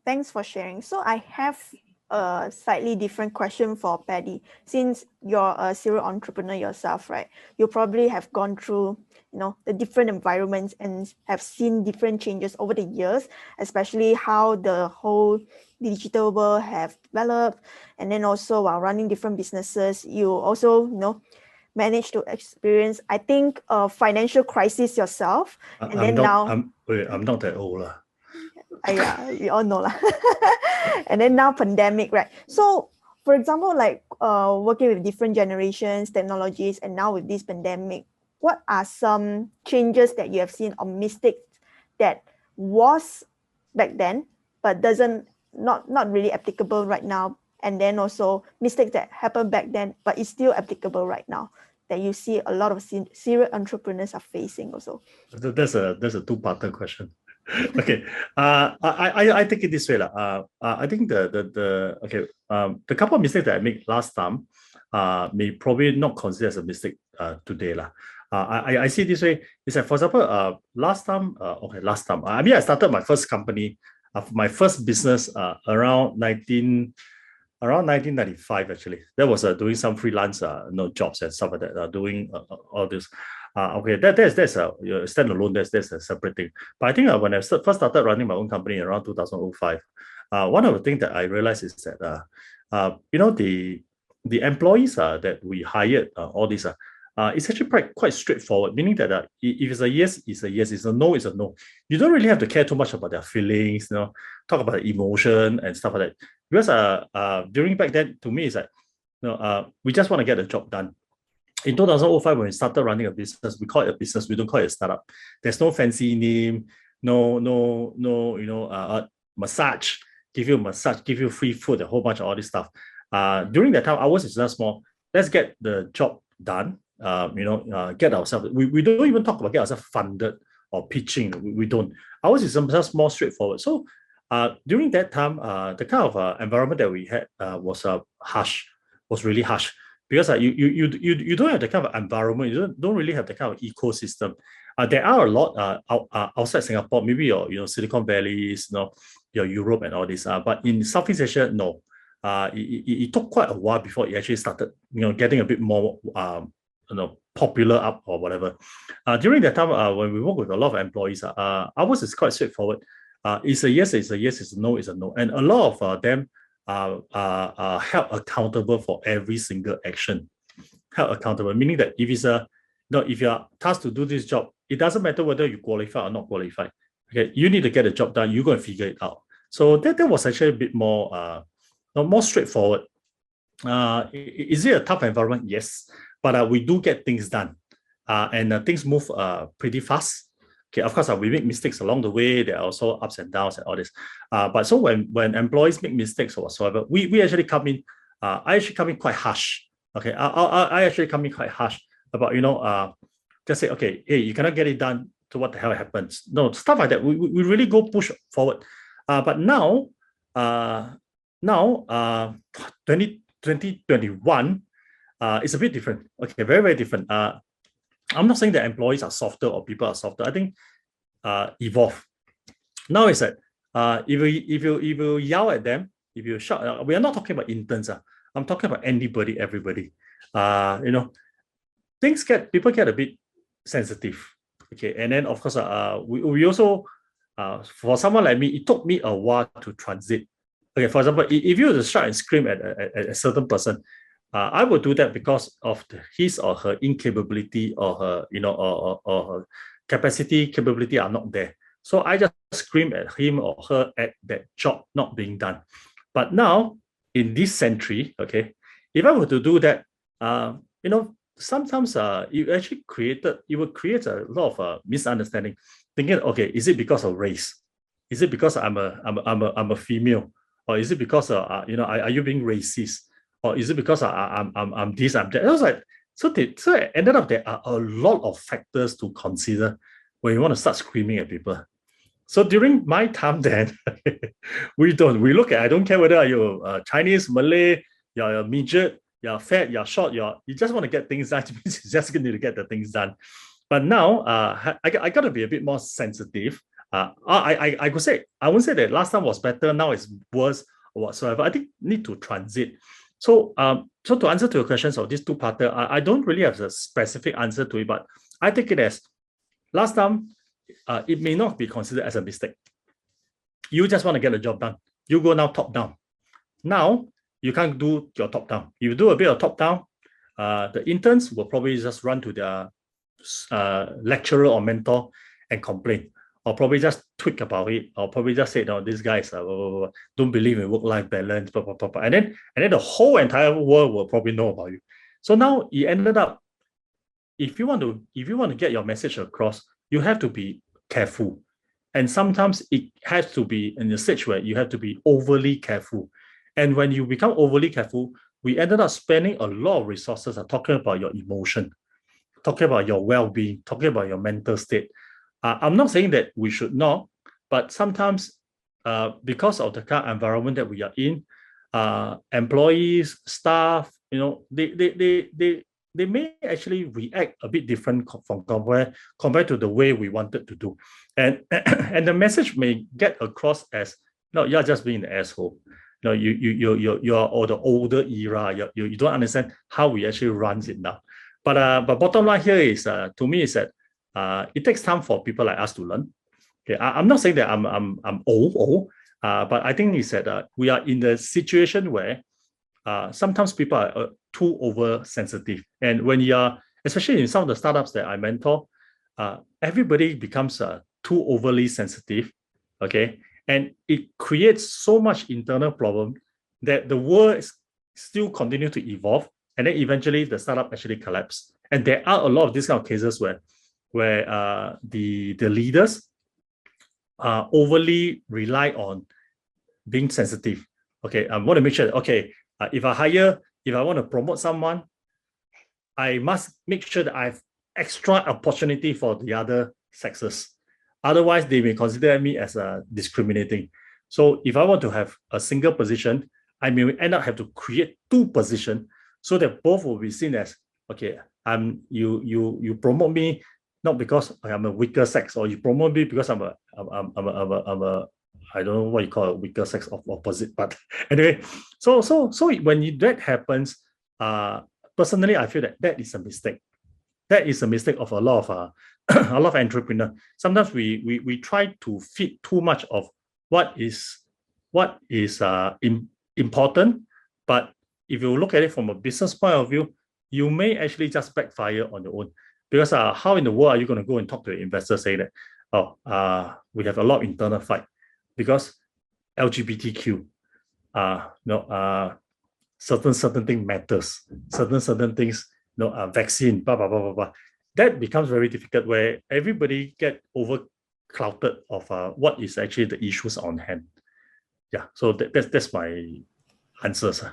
Thanks for sharing. So I have a slightly different question for Paddy. Since you're a serial entrepreneur yourself, right? You probably have gone through, the different environments and have seen different changes over the years, especially how the whole digital world have developed. And then also while running different businesses, you also, managed to experience, I think, a financial crisis yourself. And then now I'm not that old. Yeah, we all know lah. And then now pandemic, right? So for example, like working with different generations, technologies, and now with this pandemic, what are some changes that you have seen or mistakes that was back then but doesn't not really applicable right now, and then also mistakes that happened back then but is still applicable right now that you see a lot of serial entrepreneurs are facing also? That's a two-parter question. Okay, I think it this way lah. I think the couple of mistakes that I made last time, may probably not consider as a mistake today lah. I see it this way. Is that, for example, last time, I mean, I started my first company, my first business around 1995 actually. That was doing some freelance jobs and stuff like that, doing all this. Okay, that's a standalone. That's a separate thing. But I think when I first started running my own company around 2005, one of the things that I realized is that the employees that we hired, all these it's actually quite straightforward. Meaning that if it's a yes, it's a yes. It's a no, it's a no. You don't really have to care too much about their feelings. Talk about the emotion and stuff like that. Because during back then, to me, it's like we just want to get the job done. In 2005, when we started running a business, we call it a business. We don't call it a startup. There's no fancy name, no, massage, give you massage, give you free food, a whole bunch of all this stuff. During that time, ours is just small. Let's get the job done. Get ourselves. We don't even talk about get ourselves funded or pitching. We don't. Ours is just more straightforward. So during that time, the kind of environment that we had was really harsh. Because you don't have the kind of environment, you don't really have the kind of ecosystem. There are a lot outside Singapore, maybe your Silicon Valleys, your Europe and all this. But in Southeast Asia, no. It took quite a while before it actually started, getting a bit more, popular up or whatever. During that time, when we work with a lot of employees, ours is quite straightforward. It's a yes, it's a yes, it's a no, it's a no, and a lot of them are held accountable for every single action. Held accountable, meaning that if if you are tasked to do this job, it doesn't matter whether you qualify or not qualified. Okay, you need to get the job done. You're going to figure it out. So that was actually a bit more straightforward. Is it a tough environment? Yes, but we do get things done, and things move pretty fast. Okay, of course, we make mistakes along the way. There are also ups and downs and all this. But so when employees make mistakes or whatsoever, we actually come in. I actually come in quite harsh. Okay, I actually come in quite harsh about just say, okay, hey, you cannot get it done. So what the hell happens? No, stuff like that. We really go push forward. But now 2021 it's a bit different. Okay, very, very different. I'm not saying that employees are softer or people are softer. I think evolve. Now it's that if you yell at them, if you shout, we are not talking about interns. I'm talking about anybody, everybody. People get a bit sensitive. Okay, and then of course we also for someone like me, it took me a while to transit. Okay, for example, if you were to shout and scream at a certain person, I would do that because of his or her incapability or her, or her capability are not there. So I just scream at him or her at that job not being done. But now in this century, okay, if I were to do that, sometimes it will create a lot of misunderstanding. Thinking, okay, is it because of race? Is it because I'm a female, or is it because are you being racist? Or is it because I'm this, I'm that? I was like, so it ended up there are a lot of factors to consider when you want to start screaming at people. So during my time then, we look at, I don't care whether you're Chinese, Malay, you're a midget, you're fat, you're short, you just want to get things done. You just need to get the things done. But now I got to be a bit more sensitive. I could say, I wouldn't say that last time was better, now it's worse or whatsoever. I think need to transit. So so to answer to your questions of this two-parter, I don't really have a specific answer to it, but I take it as last time, it may not be considered as a mistake. You just want to get the job done. You go now top down. Now, you can't do your top down. You do a bit of top down, the interns will probably just run to their lecturer or mentor and complain, or probably just tweak about it, or probably just say, no, these guys don't believe in work-life balance, blah, blah, blah, blah. And then the whole entire world will probably know about you. So now it ended up, if you want to get your message across, you have to be careful. And sometimes it has to be in a stage where you have to be overly careful. And when you become overly careful, we ended up spending a lot of resources talking about your emotion, talking about your well-being, talking about your mental state. I'm not saying that we should not, but sometimes because of the kind of environment that we are in, employees, staff, they may actually react a bit different from compared to the way we wanted to do. And and the message may get across as, no, you're just being an asshole. No, you're or the older era. You don't understand how we actually runs it now. But bottom line here is, to me, is that it takes time for people like us to learn. Okay, I'm not saying that I'm old, but I think is that we are in the situation where sometimes people are too oversensitive, and when you are, especially in some of the startups that I mentor, everybody becomes too overly sensitive. Okay, and it creates so much internal problem that the world still continue to evolve, and then eventually the startup actually collapse. And there are a lot of these kind of cases where the leaders overly rely on being sensitive. Okay, I want to make sure, okay, if I want to promote someone, I must make sure that I have extra opportunity for the other sexes. Otherwise, they may consider me as discriminating. So if I want to have a single position, I may end up have to create two positions so that both will be seen as, okay, you promote me not because I'm a weaker sex, or you promote me because I'm a I don't know what you call a weaker sex of opposite, but anyway, so when that happens, personally, I feel that is a mistake. That is a mistake of a lot of a lot of entrepreneurs. Sometimes we try to fit too much of what is important, but if you look at it from a business point of view, you may actually just backfire on your own. Because how in the world are you going to go and talk to your investors, say that, we have a lot of internal fight because LGBTQ, certain thing matters, certain things, vaccine, blah blah blah blah blah. That becomes very difficult where everybody get overclouded of what is actually the issues on hand. Yeah, so that's my answers.